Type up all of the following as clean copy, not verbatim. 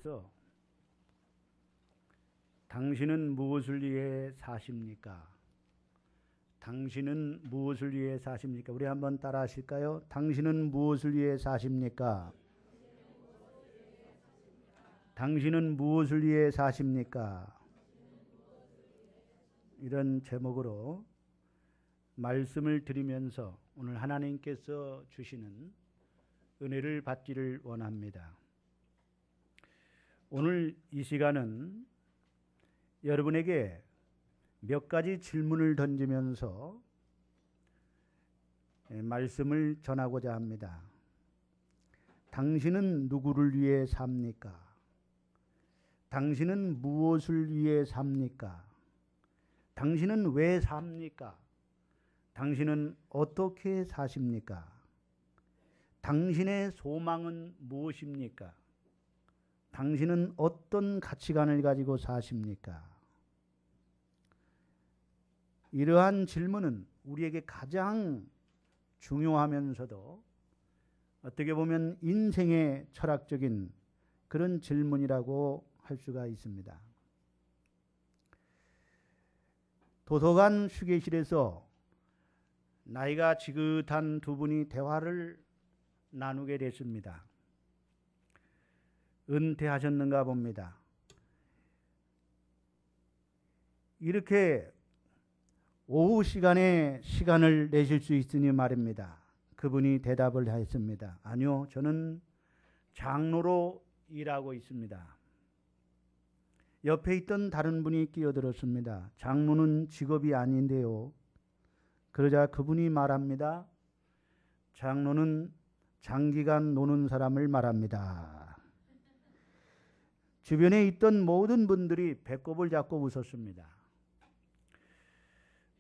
하나님께서 당신은 무엇을 위해 사십니까? 당신은 무엇을 위해 사십니까? 우리 한번 따라 하실까요? 당신은 무엇을 위해 사십니까? 당신은 무엇을 위해 사십니까? 이런 제목으로 말씀을 드리면서 오늘 하나님께서 주시는 은혜를 받기를 원합니다. 오늘 이 시간은 여러분에게 몇 가지 질문을 던지면서 말씀을 전하고자 합니다. 당신은 누구를 위해 삽니까? 당신은 무엇을 위해 삽니까? 당신은 왜 삽니까? 당신은 어떻게 사십니까? 당신의 소망은 무엇입니까? 당신은 어떤 가치관을 가지고 사십니까? 이러한 질문은 우리에게 가장 중요하면서도 어떻게 보면 인생의 철학적인 그런 질문이라고 할 수가 있습니다. 도서관 휴게실에서 나이가 지긋한 두 분이 대화를 나누게 됐습니다. 은퇴하셨는가 봅니다. 이렇게 오후 시간에 시간을 내실 수 있으니 말입니다. 그분이 대답을 했습니다. 아니요, 저는 장로로 일하고 있습니다. 옆에 있던 다른 분이 끼어들었습니다. 장로는 직업이 아닌데요. 그러자 그분이 말합니다. 장로는 장기간 노는 사람을 말합니다. 주변에 있던 모든 분들이 배꼽을 잡고 웃었습니다.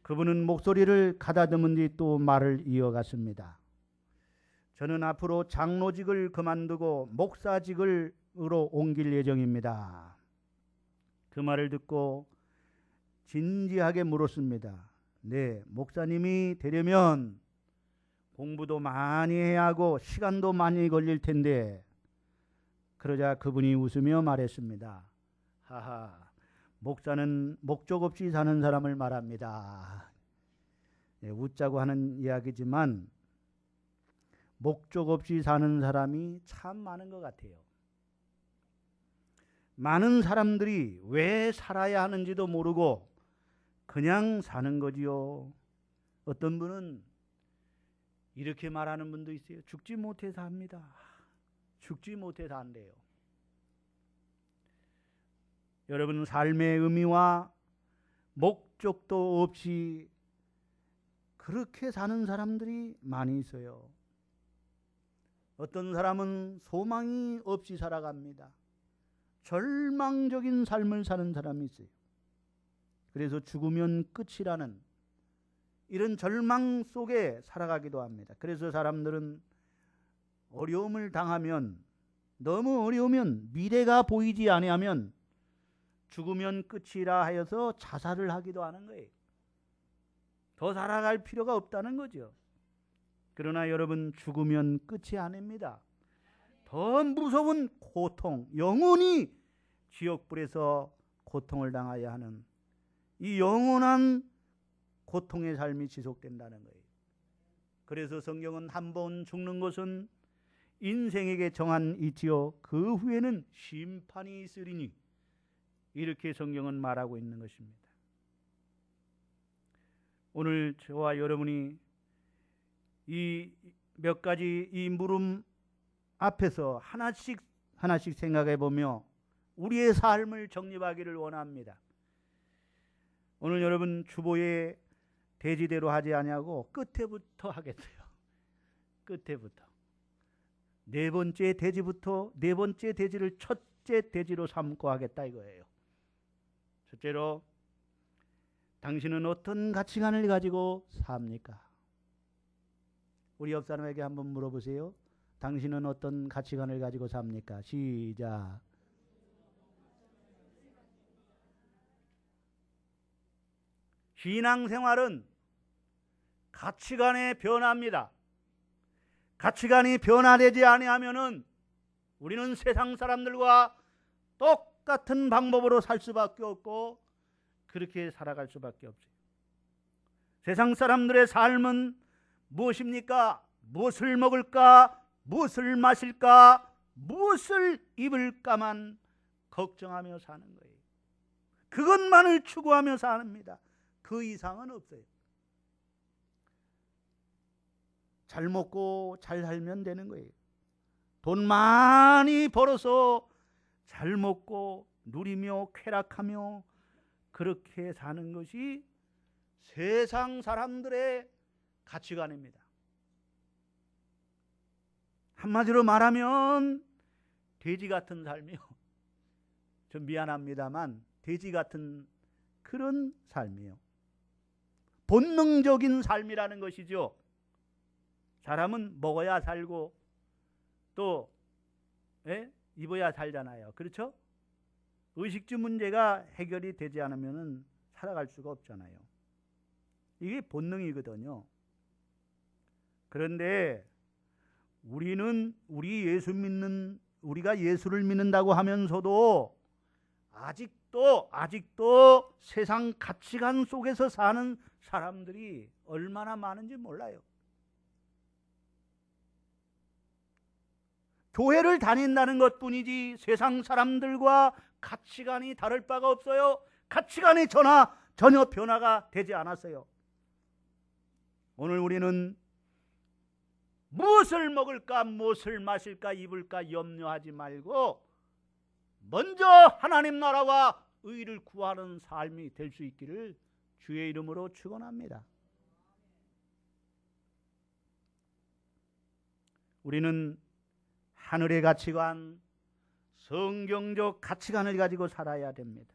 그분은 목소리를 가다듬은 뒤 또 말을 이어갔습니다. 저는 앞으로 장로직을 그만두고 목사직으로 옮길 예정입니다. 그 말을 듣고 진지하게 물었습니다. 네, 목사님이 되려면 공부도 많이 해야 하고 시간도 많이 걸릴 텐데. 그러자 그분이 웃으며 말했습니다. 하하, 목사는 목적 없이 사는 사람을 말합니다. 네, 웃자고 하는 이야기지만 목적 없이 사는 사람이 참 많은 것 같아요. 많은 사람들이 왜 살아야 하는지도 모르고 그냥 사는 거지요. 어떤 분은 이렇게 말하는 분도 있어요. 죽지 못해서 합니다. 죽지 못해서 한대요. 여러분, 삶의 의미와 목적도 없이 그렇게 사는 사람들이 많이 있어요. 어떤 사람은 소망이 없이 살아갑니다. 절망적인 삶을 사는 사람이 있어요. 그래서 죽으면 끝이라는 이런 절망 속에 살아가기도 합니다. 그래서 사람들은 어려움을 당하면, 너무 어려우면, 미래가 보이지 아니하면 죽으면 끝이라 하여서 자살을 하기도 하는 거예요. 더 살아갈 필요가 없다는 거죠. 그러나 여러분, 죽으면 끝이 아닙니다. 더 무서운 고통, 영원히 지옥불에서 고통을 당하여 하는 이 영원한 고통의 삶이 지속된다는 거예요. 그래서 성경은 한 번 죽는 것은 인생에게 정한 이치요 그 후에는 심판이 있으리니, 이렇게 성경은 말하고 있는 것입니다. 오늘 저와 여러분이 이 몇 가지 이 물음 앞에서 하나씩 생각해 보며 우리의 삶을 정립하기를 원합니다. 오늘 여러분, 주보에 대지대로 하지 아니하고 끝에부터 하겠어요. 끝에부터. 네 번째 대지를 첫째 대지로 삼고 하겠다 이거예요. 첫째로, 당신은 어떤 가치관을 가지고 삽니까? 우리 옆 사람에게 한번 물어보세요. 당신은 어떤 가치관을 가지고 삽니까? 시작. 신앙생활은 가치관의 변화입니다. 가치관이 변화되지 아니하면은 우리는 세상 사람들과 똑같은 방법으로 살 수밖에 없고 그렇게 살아갈 수밖에 없어요. 세상 사람들의 삶은 무엇입니까? 무엇을 먹을까? 무엇을 마실까? 무엇을 입을까만 걱정하며 사는 거예요. 그것만을 추구하며 삽니다. 그 이상은 없어요. 잘 먹고 잘 살면 되는 거예요. 돈 많이 벌어서 잘 먹고 누리며 쾌락하며 그렇게 사는 것이 세상 사람들의 가치관입니다. 한마디로 말하면 돼지 같은 삶이요. 좀 미안합니다만 돼지 같은 그런 삶이요. 본능적인 삶이라는 것이죠. 사람은 먹어야 살고 또 입어야 살잖아요. 그렇죠? 의식주 문제가 해결이 되지 않으면 살아갈 수가 없잖아요. 이게 본능이거든요. 그런데 우리가 예수를 믿는다고 하면서도 아직도 세상 가치관 속에서 사는 사람들이 얼마나 많은지 몰라요. 교회를 다닌다는 것뿐이지 세상 사람들과 가치관이 다를 바가 없어요. 가치관이 전혀 변화가 되지 않았어요. 오늘 우리는 무엇을 먹을까, 무엇을 마실까, 입을까 염려하지 말고 먼저 하나님 나라와 의를 구하는 삶이 될 수 있기를 주의 이름으로 축원합니다. 우리는 하늘의 가치관, 성경적 가치관을 가지고 살아야 됩니다.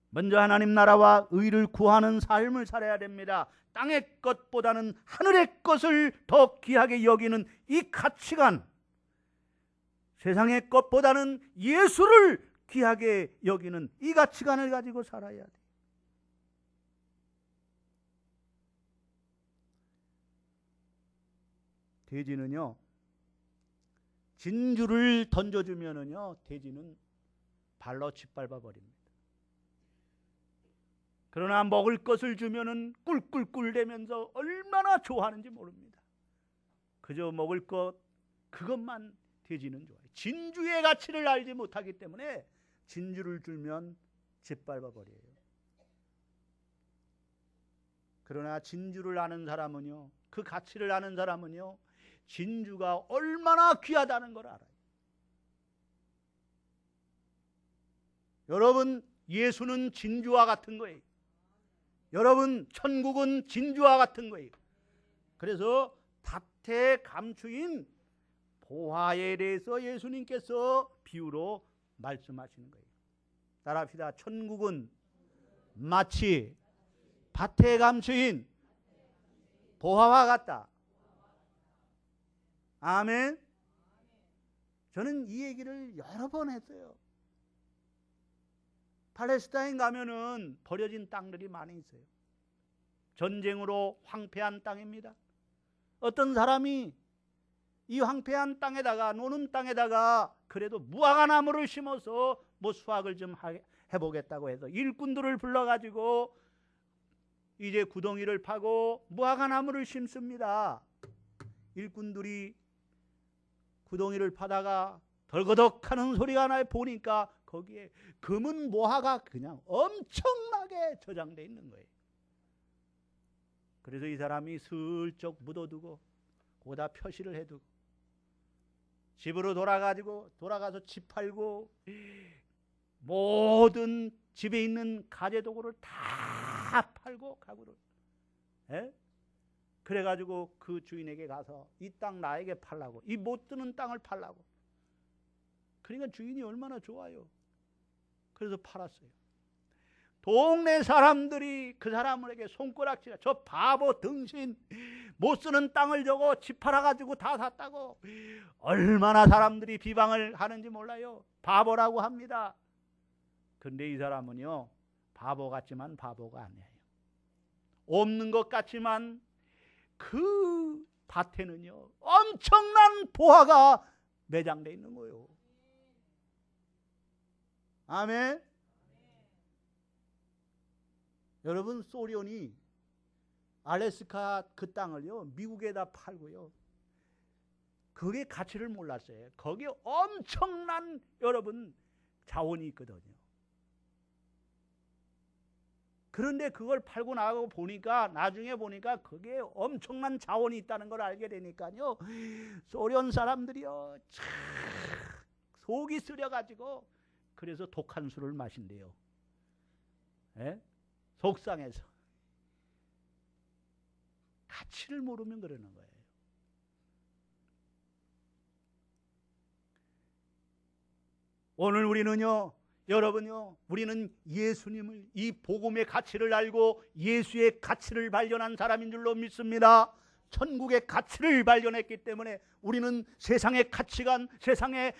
먼저 하나님 나라와 의를 구하는 삶을 살아야 됩니다. 땅의 것보다는 하늘의 것을 더 귀하게 여기는 이 가치관, 세상의 것보다는 예수를 귀하게 여기는 이 가치관을 가지고 살아야 돼요. 돼지는요, 진주를 던져주면은요, 돼지는 발로 짓밟아 버립니다. 그러나 먹을 것을 주면은 꿀꿀꿀대면서 얼마나 좋아하는지 모릅니다. 그저 먹을 것 그것만 돼지는 좋아해요. 진주의 가치를 알지 못하기 때문에 진주를 주면 짓밟아 버려요. 그러나 진주를 아는 사람은요, 그 가치를 아는 사람은요, 진주가 얼마나 귀하다는 걸 알아요. 여러분, 예수는 진주와 같은 거예요. 여러분, 천국은 진주와 같은 거예요. 그래서 밭의 감추인 보화에 대해서 예수님께서 비유로 말씀하시는 거예요. 따라합시다. 천국은 마치 밭에 감추인 보화와 같다. 아멘. 저는 이 얘기를 여러 번 했어요. 팔레스타인 가면은 버려진 땅들이 많이 있어요. 전쟁으로 황폐한 땅입니다. 어떤 사람이 이 황폐한 땅에다가, 노는 땅에다가 그래도 무화과나무를 심어서 뭐 수확을 좀 해보겠다고 해서 일꾼들을 불러가지고 이제 구덩이를 파고 무화과나무를 심습니다. 일꾼들이 구덩이를 파다가 덜거덕하는 소리가 나요. 보니까 거기에 검은 모화가 그냥 엄청나게 저장되어 있는 거예요. 그래서 이 사람이 슬쩍 묻어두고 거기다 표시를 해두고 집으로 돌아가서 집 팔고 모든 집에 있는 가재도구를 다 팔고 가구를, 그래가지고 그 주인에게 가서 이 땅 나에게 팔라고, 이 못 드는 땅을 팔라고. 그러니까 주인이 얼마나 좋아요. 그래서 팔았어요. 동네 사람들이 그 사람에게 손가락질해. 저 바보 등신, 못 쓰는 땅을 저거 집 팔아가지고 다 샀다고. 얼마나 사람들이 비방을 하는지 몰라요. 바보라고 합니다. 근데 이 사람은요, 바보 같지만 바보가 아니에요. 없는 것 같지만 그 밭에는요, 엄청난 보화가 매장되어 있는 거예요. 아멘. 여러분, 소련이 알래스카 그 땅을요 미국에다 팔고요, 그게 가치를 몰랐어요. 거기에 엄청난 여러분 자원이 있거든요. 그런데 그걸 팔고 나가고 보니까, 나중에 보니까 그게 엄청난 자원이 있다는 걸 알게 되니까요, 소련 사람들이요 참 속이 쓰려가지고 그래서 독한 술을 마신대요. 예? 속상해서. 가치를 모르면 그러는 거예요. 오늘 우리는요, 여러분요, 우리는 예수님을, 이 복음의 가치를 알고 예수의 가치를 발견한 사람인 줄로 믿습니다. 천국의 가치를 발견했기 때문에 우리는 세상의 가치관, 세상의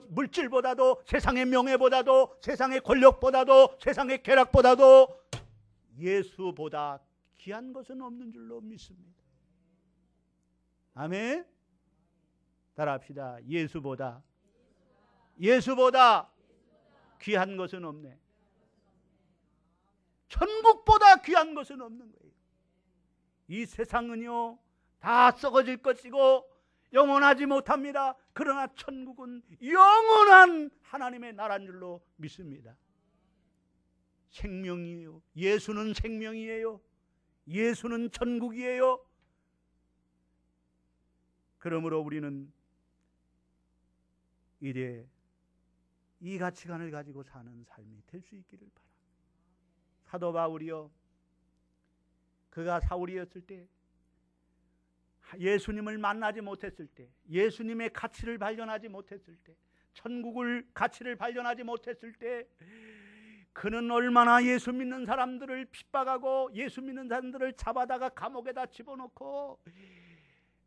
물질보다도, 세상의 명예보다도, 세상의 권력보다도, 세상의 쾌락보다도 예수보다 귀한 것은 없는 줄로 믿습니다. 아멘. 따라합시다. 예수보다 귀한 것은 없네. 천국보다 귀한 것은 없는 거예요. 이 세상은요 다 썩어질 것이고 영원하지 못합니다. 그러나 천국은 영원한 하나님의 나라인 줄로 믿습니다. 생명이에요. 예수는 생명이에요. 예수는 천국이에요. 그러므로 우리는 이래 이 가치관을 가지고 사는 삶이 될 수 있기를 바랍니다. 사도 바울이요, 그가 사울이었을 때, 예수님을 만나지 못했을 때, 예수님의 가치를 발견하지 못했을 때, 천국을 가치를 발견하지 못했을 때, 그는 얼마나 예수 믿는 사람들을 핍박하고 예수 믿는 사람들을 잡아다가 감옥에다 집어넣고,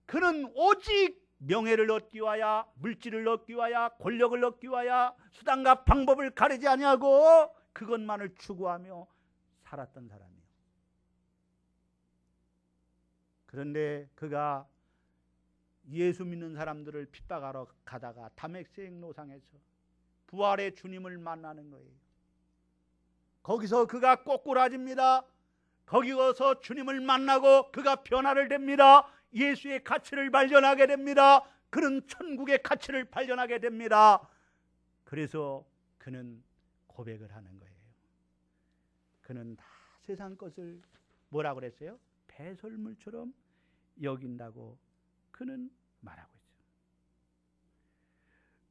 그는 오직 명예를 얻기 위하여, 물질을 얻기 위하여, 권력을 얻기 위하여 수단과 방법을 가리지 아니하고 그것만을 추구하며 살았던 사람이에요. 그런데 그가 예수 믿는 사람들을 핍박하러 가다가 다메섹 노상에서 부활의 주님을 만나는 거예요. 거기서 그가 꼬꾸라집니다. 거기서 주님을 만나고 그가 변화를 됩니다. 예수의 가치를 발견하게 됩니다. 그는 천국의 가치를 발견하게 됩니다. 그래서 그는 고백을 하는 거예요. 그는 다 세상 것을 뭐라고 그랬어요? 배설물처럼 여긴다고 그는 말하고 있어요.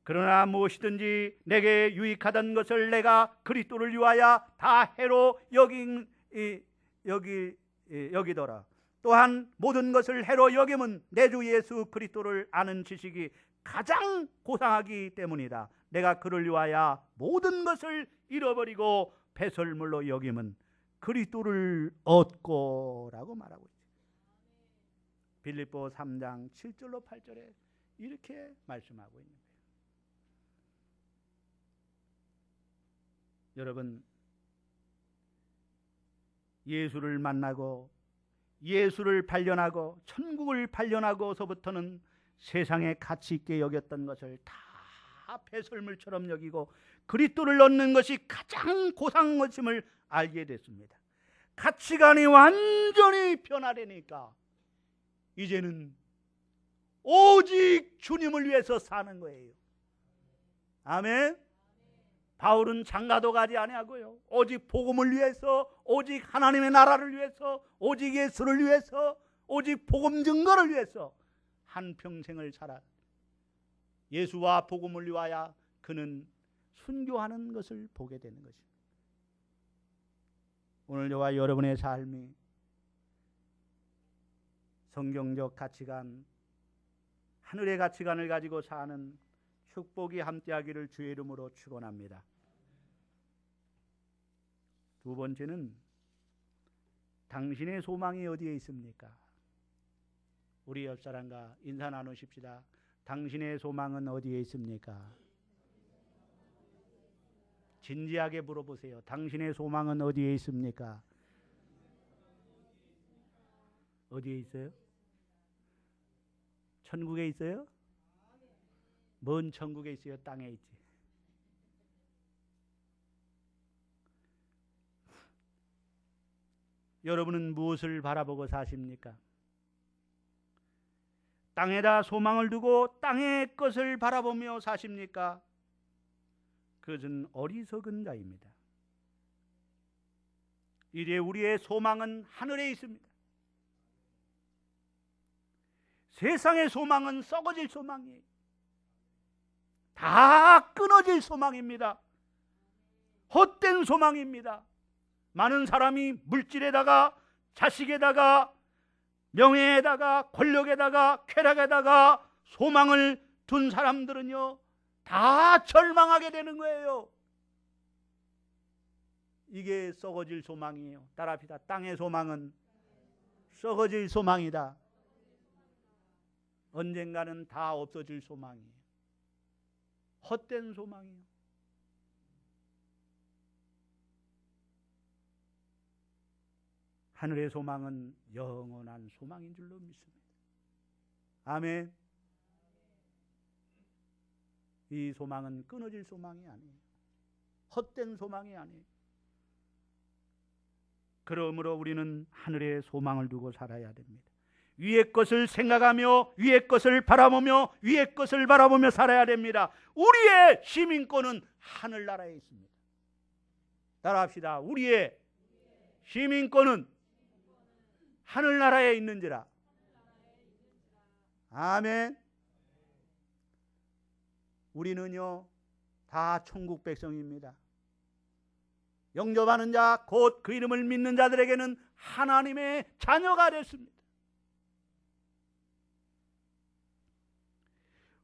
그러나 무엇이든지 내게 유익하던 것을 내가 그리스도를 위하여 다 해로 여기더라. 또한 모든 것을 해로 여김은 내 주 예수 그리스도를 아는 지식이 가장 고상하기 때문이다. 내가 그를 위하여 모든 것을 잃어버리고 배설물로 여김은 그리스도를 얻고라고 말하고 있어요. 빌립보 3장 7절로 8절에 이렇게 말씀하고 있는 거예요. 여러분, 예수를 만나고 예수를 발견하고 천국을 발견하고서부터는 세상에 가치 있게 여겼던 것을 다 배설물처럼 여기고 그리스도를 얻는 것이 가장 고상한 것임을 알게 됐습니다. 가치관이 완전히 변화되니까 이제는 오직 주님을 위해서 사는 거예요. 아멘. 바울은 장가도 가지 아니하고요, 오직 복음을 위해서, 오직 하나님의 나라를 위해서, 오직 예수를 위해서, 오직 복음 증거를 위해서 한평생을 살아 예수와 복음을 위하여 그는 순교하는 것을 보게 되는 것입니다. 오늘 저와 여러분의 삶이 성경적 가치관, 하늘의 가치관을 가지고 사는 축복이 함께하기를 주의 이름으로 축원합니다. 두 번째는 당신의 소망이 어디에 있습니까? 우리 옆 사람과 인사 나누십시다. 당신의 소망은 어디에 있습니까? 진지하게 물어보세요. 당신의 소망은 어디에 있습니까? 어디에 있어요? 천국에 있어요? 뭔 천국에 있어요? 땅에 있지. 여러분은 무엇을 바라보고 사십니까? 땅에다 소망을 두고 땅의 것을 바라보며 사십니까? 그것은 어리석은 자입니다. 이제 우리의 소망은 하늘에 있습니다. 세상의 소망은 썩어질 소망이에요. 다 끊어질 소망입니다. 헛된 소망입니다. 많은 사람이 물질에다가, 자식에다가, 명예에다가, 권력에다가, 쾌락에다가 소망을 둔 사람들은요, 다 절망하게 되는 거예요. 이게 썩어질 소망이에요. 따라합시다. 땅의 소망은 썩어질 소망이다. 언젠가는 다 없어질 소망이에요. 헛된 소망이에요. 하늘의 소망은 영원한 소망인 줄로 믿습니다. 아멘. 이 소망은 끊어질 소망이 아니에요. 헛된 소망이 아니에요. 그러므로 우리는 하늘의 소망을 두고 살아야 됩니다. 위의 것을 생각하며 위의 것을 바라보며 위의 것을 바라보며 살아야 됩니다. 우리의 시민권은 하늘나라에 있습니다. 따라합시다. 우리의 시민권은 하늘나라에 있는지라. 아멘. 우리는요 다 천국 백성입니다. 영접하는 자, 곧 그 이름을 믿는 자들에게는 하나님의 자녀가 됐습니다.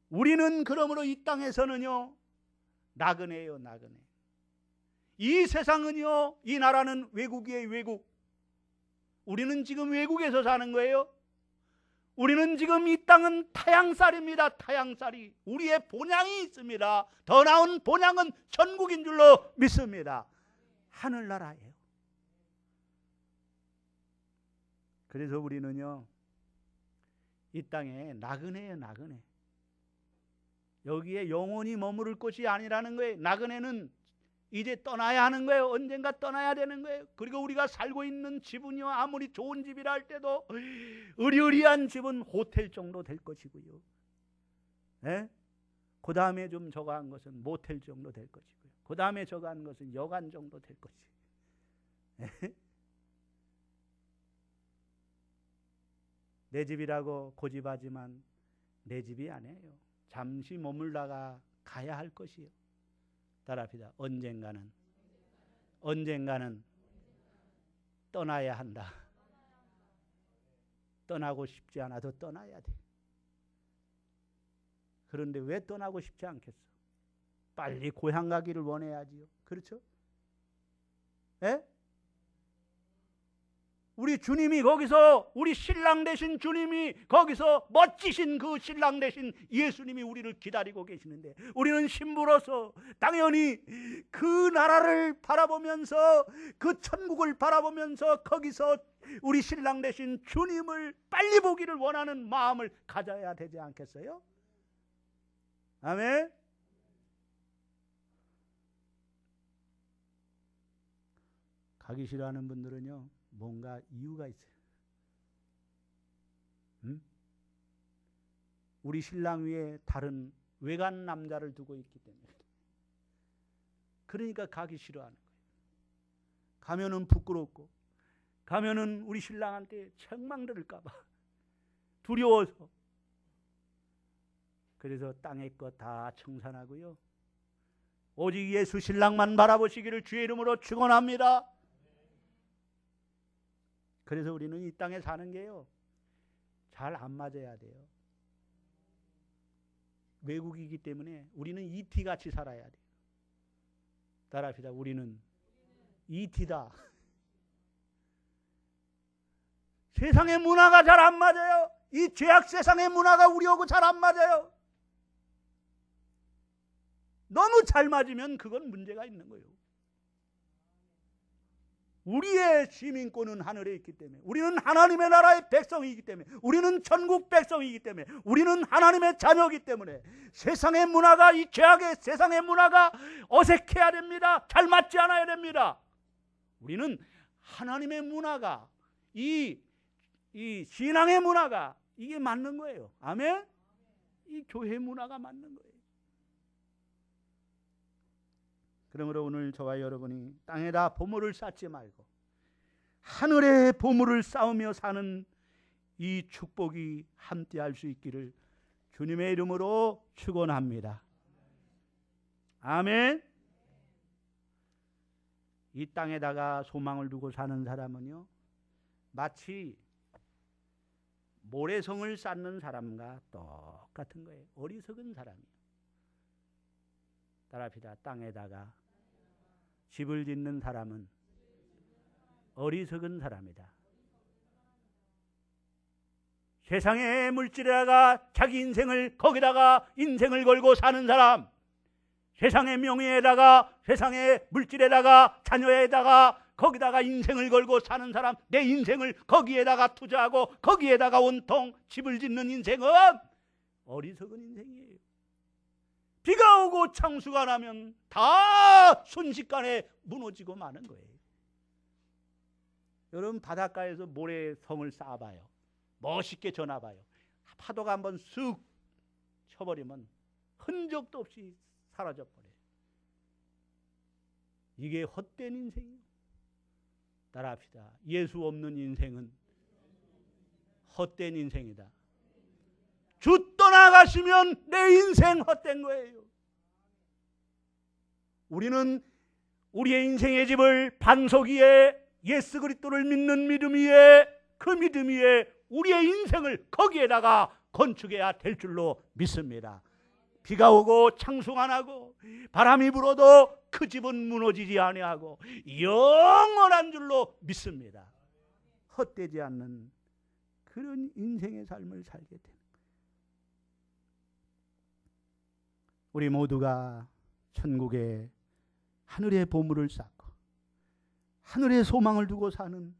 우리는 그러므로 이 땅에서는요 나그네예요. 나그네. 이 세상은요, 이 나라는 외국이에요. 외국. 우리는 지금 외국에서 사는 거예요. 우리는 지금 이 땅은 타향살입니다. 타향살이. 우리의 본향이 있습니다. 더 나은 본향은 천국인 줄로 믿습니다. 하늘나라예요. 그래서 우리는요 이 땅에 나그네예요. 나그네. 여기에 영원히 머무를 곳이 아니라는 거예요. 나그네는 이제 떠나야 하는 거예요. 언젠가 떠나야 되는 거예요. 그리고 우리가 살고 있는 집은요 아무리 좋은 집이라 할 때도 으리으리한 집은 호텔 정도 될 것이고요. 예? 그 다음에 좀 저거 한 것은 모텔 정도 될 것이고요. 그 다음에 저거 한 것은 여관 정도 될 것이고요. 예? 내 집이라고 고집하지만 내 집이 아니에요. 잠시 머물다가 가야 할 것이요. 따라합시다. 언젠가는 떠나야 한다. 떠나고 싶지 않아도 떠나야 돼. 그런데 왜 떠나고 싶지 않겠어? 빨리 고향 가기를 원해야지요. 그렇죠? 예? 우리 주님이 거기서, 우리 신랑 되신 주님이 거기서 멋지신 그 신랑 되신 예수님이 우리를 기다리고 계시는데, 우리는 신부로서 당연히 그 나라를 바라보면서, 그 천국을 바라보면서 거기서 우리 신랑 되신 주님을 빨리 보기를 원하는 마음을 가져야 되지 않겠어요? 아멘. 가기 싫어하는 분들은요 뭔가 이유가 있어요. 응? 우리 신랑 위에 다른 외간 남자를 두고 있기 때문에. 그러니까 가기 싫어하는 거예요. 가면은 부끄럽고, 가면은 우리 신랑한테 책망 들을까 봐 두려워서. 그래서 땅의 것 다 청산하고요, 오직 예수 신랑만 바라보시기를 주의 이름으로 축원합니다. 그래서 우리는 이 땅에 사는 게요 잘 안 맞아야 돼요. 외국이기 때문에 우리는 ET 같이 살아야 돼요. 따라합시다. 우리는 ET다. 세상의 문화가 잘 안 맞아요. 이 죄악 세상의 문화가 우리하고 잘 안 맞아요. 너무 잘 맞으면 그건 문제가 있는 거예요. 우리의 시민권은 하늘에 있기 때문에, 우리는 하나님의 나라의 백성이기 때문에, 우리는 천국 백성이기 때문에, 우리는 하나님의 자녀이기 때문에 세상의 문화가, 이 죄악의 세상의 문화가 어색해야 됩니다. 잘 맞지 않아야 됩니다. 우리는 하나님의 문화가 이 신앙의 문화가 이게 맞는 거예요. 아멘? 이 교회 문화가 맞는 거예요. 그러므로 오늘 저와 여러분이 땅에다 보물을 쌓지 말고 하늘에 보물을 쌓으며 사는 이 축복이 함께할 수 있기를 주님의 이름으로 축원합니다. 아멘. 이 땅에다가 소망을 두고 사는 사람은요, 마치 모래성을 쌓는 사람과 똑같은 거예요. 어리석은 사람이에요. 따라합시다. 땅에다가 집을 짓는 사람은 어리석은 사람이다. 세상의 물질에다가 자기 인생을 거기다가 인생을 걸고 사는 사람, 세상의 명예에다가 세상의 물질에다가 자녀에다가 거기다가 인생을 걸고 사는 사람, 내 인생을 거기에다가 투자하고 거기에다가 온통 집을 짓는 인생은 어리석은 인생이에요. 비가 오고 창수가 나면 다 순식간에 무너지고 마는 거예요. 여러분 바닷가에서 모래성을 쌓아봐요. 멋있게 전화봐요. 파도가 한번 쓱 쳐버리면 흔적도 없이 사라져버려요. 이게 헛된 인생이에요. 따라합시다. 예수 없는 인생은 헛된 인생이다. 주 떠나가시면 내 인생 헛된 거예요. 우리는 우리의 인생의 집을 반석 위에 예수 그리스도를 믿는 믿음 위에, 그 믿음 위에 우리의 인생을 거기에다가 건축해야 될 줄로 믿습니다. 비가 오고 창수가 나고 바람이 불어도 그 집은 무너지지 아니하고 영원한 줄로 믿습니다. 헛되지 않는 그런 인생의 삶을 살게 되는 거예요. 우리 모두가 천국에 하늘의 보물을 쌓고 하늘의 소망을 두고 사는,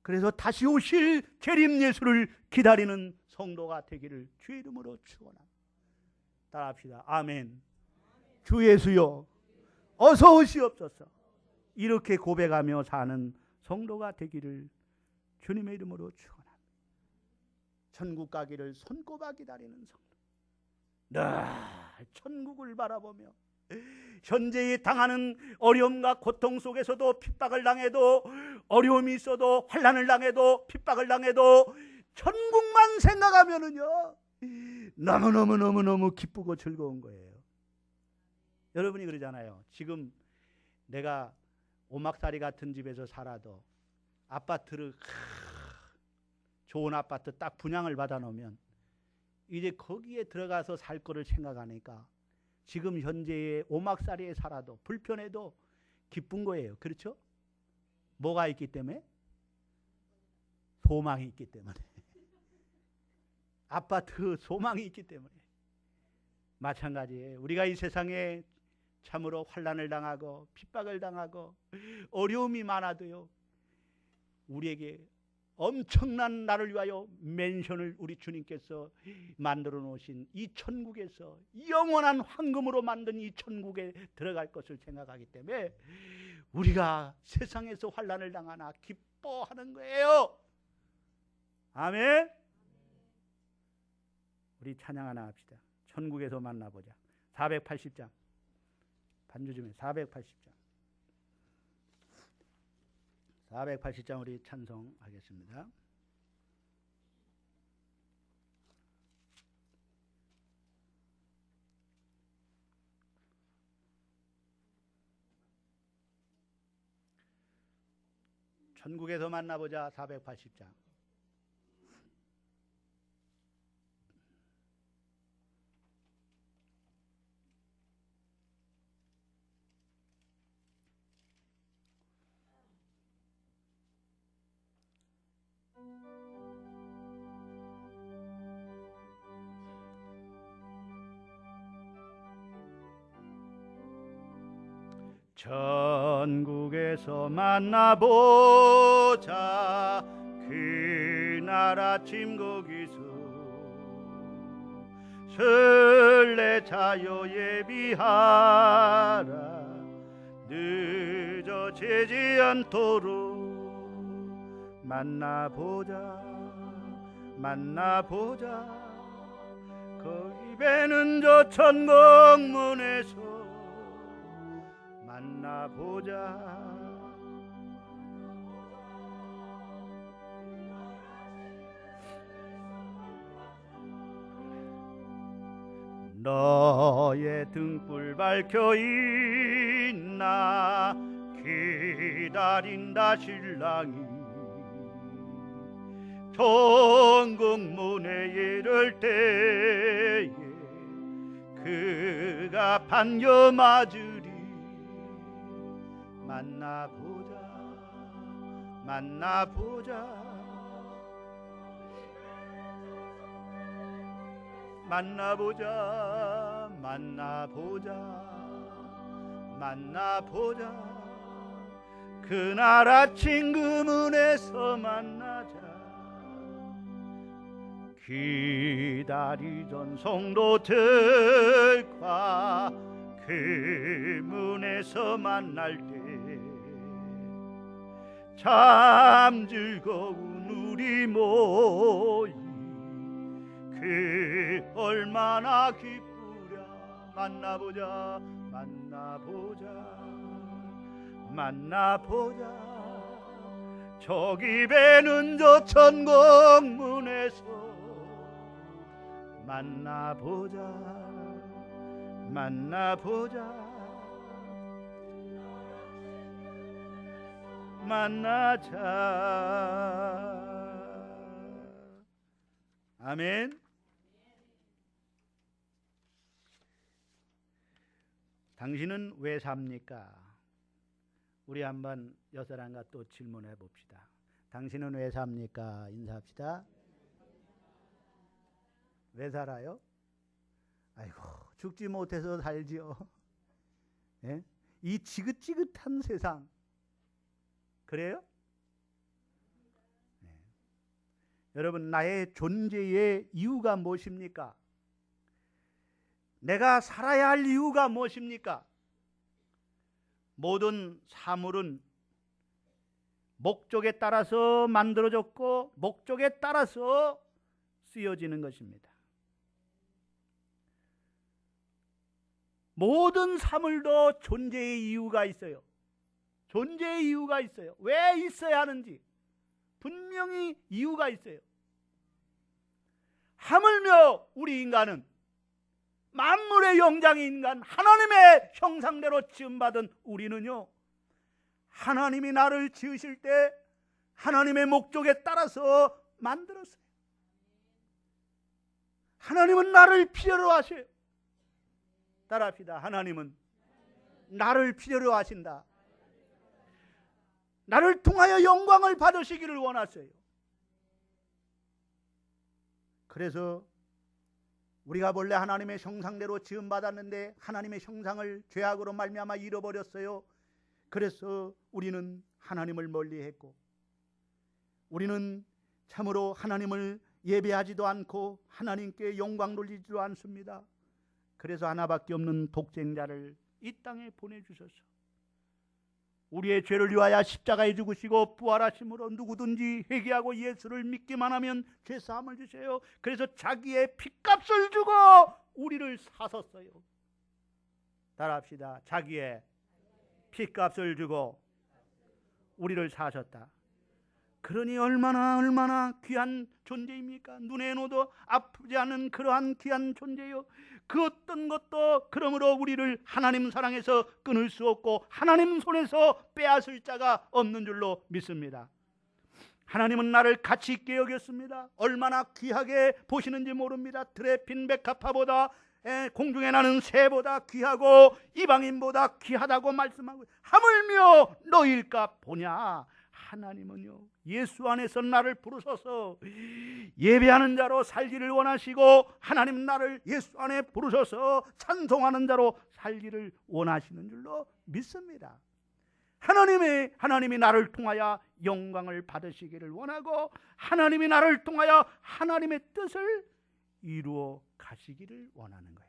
그래서 다시 오실 재림 예수를 기다리는 성도가 되기를 주의 이름으로 축원합니다. 따라합시다. 아멘. 주 예수여 어서 오시옵소서. 이렇게 고백하며 사는 성도가 되기를 주님의 이름으로 축원합니다. 천국 가기를 손꼽아 기다리는 성도, 늘 천국을 바라보며 현재에 당하는 어려움과 고통 속에서도, 핍박을 당해도, 어려움이 있어도, 환난을 당해도, 핍박을 당해도 천국만 생각하면은요 너무너무 기쁘고 즐거운 거예요. 여러분이 그러잖아요. 지금 내가 오막살이 같은 집에서 살아도 아파트를 좋은 아파트 딱 분양을 받아 놓으면 이제 거기에 들어가서 살 거를 생각하니까 지금 현재의 오막살이에 살아도 불편해도 기쁜 거예요. 그렇죠? 뭐가 있기 때문에? 소망이 있기 때문에. 아파트 소망이 있기 때문에. 마찬가지예요. 우리가 이 세상에 참으로 환난을 당하고 핍박을 당하고 어려움이 많아도요, 우리에게 엄청난 나를 위하여 맨션을 우리 주님께서 만들어 놓으신 이 천국에서 영원한 황금으로 만든 이 천국에 들어갈 것을 생각하기 때문에 우리가 세상에서 환난을 당하나 기뻐하는 거예요. 아멘. 우리 찬양 하나 합시다. 천국에서 만나보자. 480장 반주 좀 해. 480장 480장 우리 찬송하겠습니다. 천국에서 만나보자. 480장. 천국에서 만나보자. 그날 아침 거기서 설레자여 예비하라. 늦어지지 않도록 만나보자 만나보자 거기 배는 저 천공문에서 만나보자 너의 등불 밝혀 있나 기다린다 신랑이 천국문에 이를 때에 그가 반겨 맞으리 만나보자 만나보자 만나보자 만나보자 만나보자 그날 아침 그 문에서 만나자 기다리던 성도들과 그 문에서 만날 때 참 즐거운 우리 모임 그 얼마나 기쁘랴 만나보자 만나보자 만나보자 저기 배는 저 천국문에서 만나보자 만나보자 만나자 아멘. 당신은 왜 삽니까? 우리 한번 여사람과 또 질문해 봅시다. 당신은 왜 삽니까? 인사합시다. 왜 살아요? 아이고 죽지 못해서 살지요. 예? 이 지긋지긋한 세상 그래요? 네. 여러분 나의 존재의 이유가 무엇입니까? 내가 살아야 할 이유가 무엇입니까? 모든 사물은 목적에 따라서 만들어졌고 목적에 따라서 쓰여지는 것입니다. 모든 사물도 존재의 이유가 있어요. 존재의 이유가 있어요. 왜 있어야 하는지 분명히 이유가 있어요. 하물며 우리 인간은 만물의 영장인 인간 하나님의 형상대로 지음받은 우리는요 하나님이 나를 지으실 때 하나님의 목적에 따라서 만들었어요. 하나님은 나를 필요로 하셔요. 따라합시다. 하나님은 나를 필요로 하신다. 나를 통하여 영광을 받으시기를 원하세요. 그래서 우리가 본래 하나님의 형상대로 지음받았는데 하나님의 형상을 죄악으로 말미암아 잃어버렸어요. 그래서 우리는 하나님을 멀리했고 우리는 참으로 하나님을 예배하지도 않고 하나님께 영광 돌리지도 않습니다. 그래서 하나밖에 없는 독생자를 이 땅에 보내주셔서 우리의 죄를 위하여 십자가에 죽으시고 부활하심으로 누구든지 회개하고 예수를 믿기만 하면 죄사함을 주세요. 그래서 자기의 핏값을 주고 우리를 사셨어요. 따라합시다. 자기의 핏값을 주고 우리를 사셨다. 그러니 얼마나 귀한 존재입니까? 눈에 넣어도 아프지 않은 그러한 귀한 존재요. 그 어떤 것도 그러므로 우리를 하나님 사랑에서 끊을 수 없고 하나님 손에서 빼앗을 자가 없는 줄로 믿습니다. 하나님은 나를 가치 있게 여겼습니다. 얼마나 귀하게 보시는지 모릅니다. 들의 빈백합화보다 공중에 나는 새보다 귀하고 이방인보다 귀하다고 말씀하고 하물며 너일까 보냐. 하나님은요 예수 안에서 나를 부르셔서 예배하는 자로 살기를 원하시고 하나님 나를 예수 안에 부르셔서 찬송하는 자로 살기를 원하시는 줄로 믿습니다. 하나님이 나를 통하여 영광을 받으시기를 원하고 하나님이 나를 통하여 하나님의 뜻을 이루어 가시기를 원하는 거예요.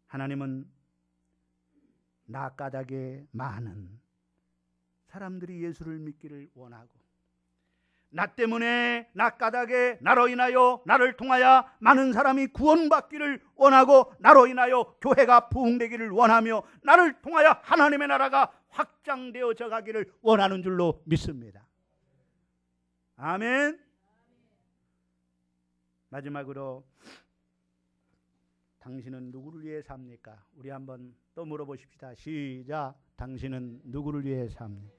하나님은 나 까닭에 많은 사람들이 예수를 믿기를 원하고, 나 때문에, 나 까닭에 나로 인하여, 나를 통하여 많은 사람이 구원받기를 원하고, 나로 인하여 교회가 부흥되기를 원하며, 나를 통하여 하나님의 나라가 확장되어져 가기를 원하는 줄로 믿습니다. 아멘. 마지막으로, 당신은 누구를 위해 삽니까? 우리 한번 또 물어보십시다. 시작. 당신은 누구를 위해 삽니까?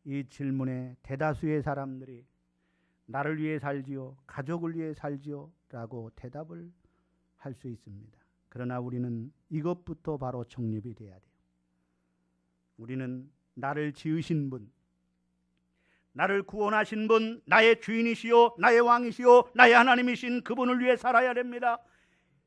이 질문에 대다수의 사람들이 나를 위해 살지요, 가족을 위해 살지요 라고 대답을 할 수 있습니다. 그러나 우리는 이것부터 바로 정립이 돼야 돼요. 우리는 나를 지으신 분, 나를 구원하신 분, 나의 주인이시요 나의 왕이시요 나의 하나님이신 그분을 위해 살아야 됩니다.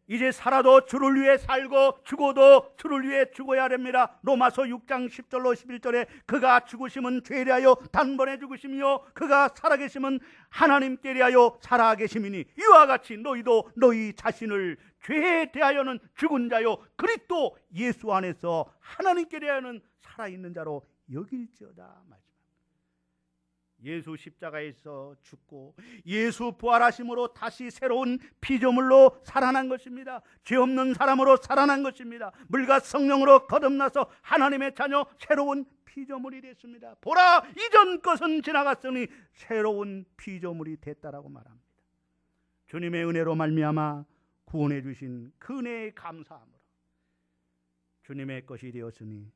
이제 살아도 주를 위해 살고 죽어도 주를 위해 죽어야 됩니다. 로마서 6장 10절로 11절에 그가 죽으심은 죄에 대하여 단번에 죽으심이요 그가 살아계심은 하나님께 대하여 살아계심이니, 이와 같이 너희도 너희 자신을 죄에 대하여는 죽은 자요 그리스도 예수 안에서 하나님께 대하여는 살아있는 자로 여길지어다. 예수 십자가에서 죽고 예수 부활하심으로 다시 새로운 피조물로 살아난 것입니다. 죄 없는 사람으로 살아난 것입니다. 물과 성령으로 거듭나서 하나님의 자녀, 새로운 피조물이 됐습니다. 보라, 이전 것은 지나갔으니 새로운 피조물이 됐다라고 말합니다. 주님의 은혜로 말미암아 구원해 주신 그 은혜에 감사함으로 주님의 것이 되었으니,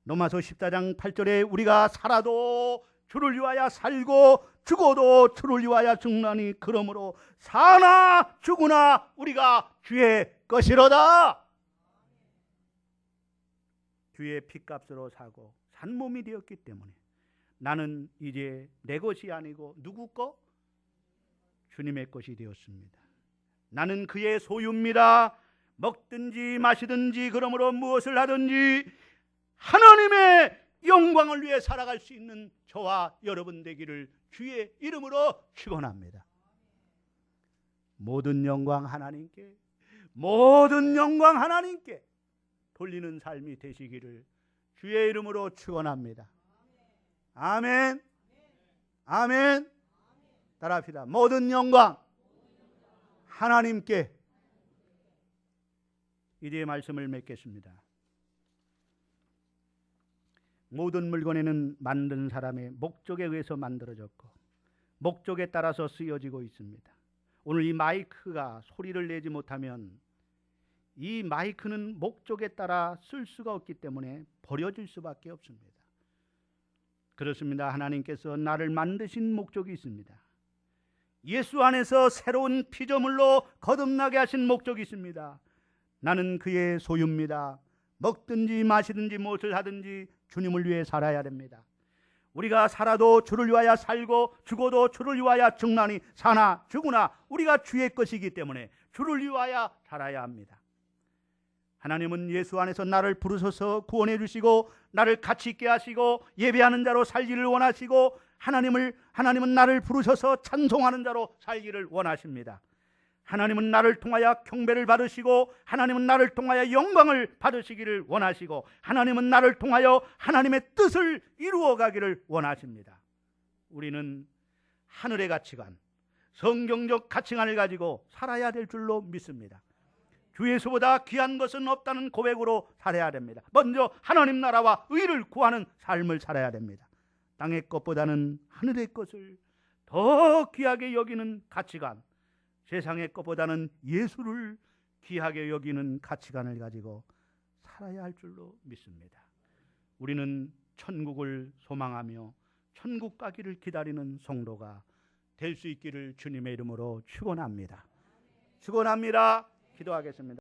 로마서 14장 8절에 우리가 살아도 주를 위하여 살고 죽어도 주를 위하여 죽나니 그러므로 사나 죽으나 우리가 주의 것이로다. 주의 피값으로 사고 산 몸이 되었기 때문에 나는 이제 내 것이 아니고 누구 거? 주님의 것이 되었습니다. 나는 그의 소유입니다. 먹든지 마시든지 그러므로 무엇을 하든지 하나님의 영광을 위해 살아갈 수 있는 저와 여러분 되기를 주의 이름으로 축원합니다. 모든 영광 하나님께, 모든 영광 하나님께 돌리는 삶이 되시기를 주의 이름으로 축원합니다. 아멘. 아멘. 따라합시다. 모든 영광 하나님께. 이제 말씀을 맺겠습니다. 모든 물건에는 만든 사람의 목적에 의해서 만들어졌고 목적에 따라서 쓰여지고 있습니다. 오늘 이 마이크가 소리를 내지 못하면 이 마이크는 목적에 따라 쓸 수가 없기 때문에 버려질 수밖에 없습니다. 그렇습니다. 하나님께서 나를 만드신 목적이 있습니다. 예수 안에서 새로운 피조물로 거듭나게 하신 목적이 있습니다. 나는 그의 소유입니다. 먹든지 마시든지 무엇을 하든지 주님을 위해 살아야 됩니다. 우리가 살아도 주를 위하여 살고 죽어도 주를 위하여 죽나니 사나 죽으나 우리가 주의 것이기 때문에 주를 위하여 살아야 합니다. 하나님은 예수 안에서 나를 부르셔서 구원해 주시고 나를 가치 있게 하시고 예배하는 자로 살기를 원하시고 하나님은 나를 부르셔서 찬송하는 자로 살기를 원하십니다. 하나님은 나를 통하여 경배를 받으시고 하나님은 나를 통하여 영광을 받으시기를 원하시고 하나님은 나를 통하여 하나님의 뜻을 이루어 가기를 원하십니다. 우리는 하늘의 가치관, 성경적 가치관을 가지고 살아야 될 줄로 믿습니다. 주 예수보다 귀한 것은 없다는 고백으로 살아야 됩니다. 먼저 하나님 나라와 의를 구하는 삶을 살아야 됩니다. 땅의 것보다는 하늘의 것을 더 귀하게 여기는 가치관, 세상의 것보다는 예수를 귀하게 여기는 가치관을 가지고 살아야 할 줄로 믿습니다. 우리는 천국을 소망하며 천국 가기를 기다리는 성도가 될 수 있기를 주님의 이름으로 축원합니다. 축원합니다. 기도하겠습니다.